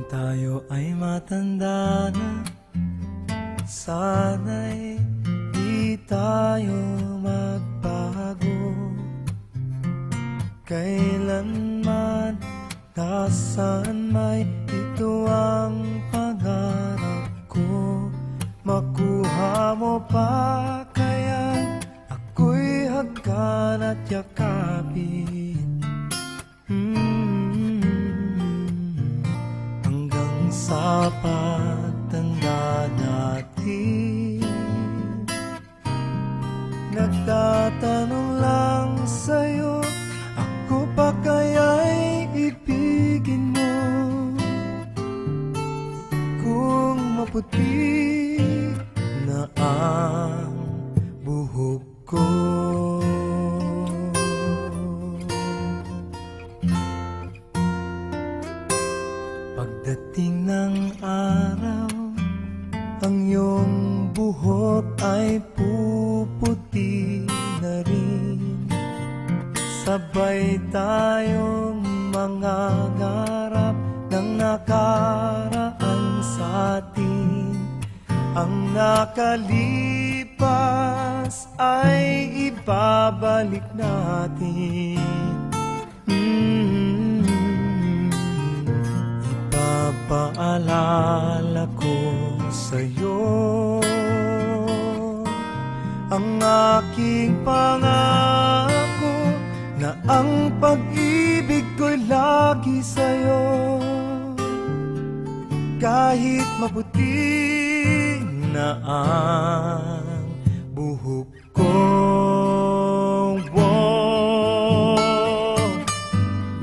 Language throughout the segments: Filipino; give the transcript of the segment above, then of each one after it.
tayo ay matanda na, sana'y di tayo magbago. Kailanman, nasaan may ito ang pangarap ko. Makuha mo pa kaya ako'y hagkan at yakapin, hanggang sa pagtanda natin. Nagtatanong lang sa'yo, ako pa kaya'y ibigin mo? Kung maputi na ang buhok ko, pagdating ng araw, ang iyong buhok ay puputi na rin. Sabay tayong mangangarap ng nakaraan sa atin. Ang nakalipas ay ibabalik natin. Ipapaalala ko sa'yo ang aking pangako na ang pag-ibig ko'y lagi sa'yo. Kahit maputi na ang buhok ko,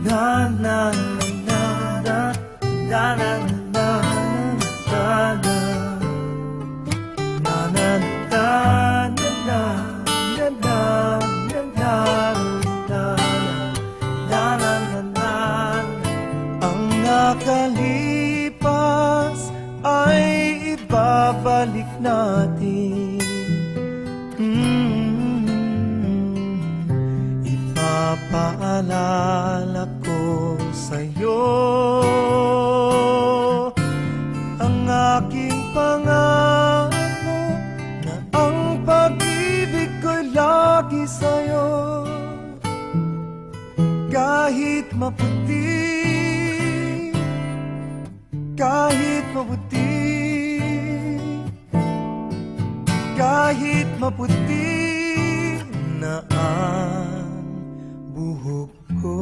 na na na na na na na nakalipas ay ibabalik natin. Ipapaalala ko sa'yo ang aking pangako na ang pag-ibig ko'y lagi sa'yo. Kahit maputi, kahit maputi, kahit maputi na ang buhok ko.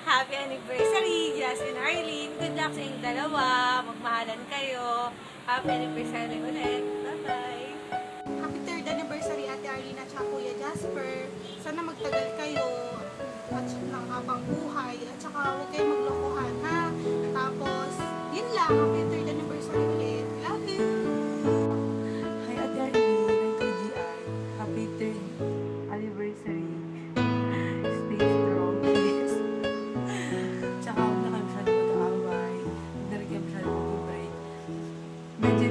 Happy anniversary, Justin Arlene. Good luck sa inyong dalawa. Magmahalan kayo. Happy anniversary ulit. Bye-bye. Happy 3rd anniversary, Ate Arlene at saka Kuya Jasper. Sana magtagal kayo at ng habang buhay. At saka huwag kayong maglokohan, ha? Tapos, yun lang. Happy 3rd anniversary ulit. Love you! Hi, Ate Arlene ng KGI. Happy 3rd anniversary. Stay strong, please. Tsaka huwag na kayo masyadong mag-aaway. Huwag na rin kayo masyadong mag-break. Medyo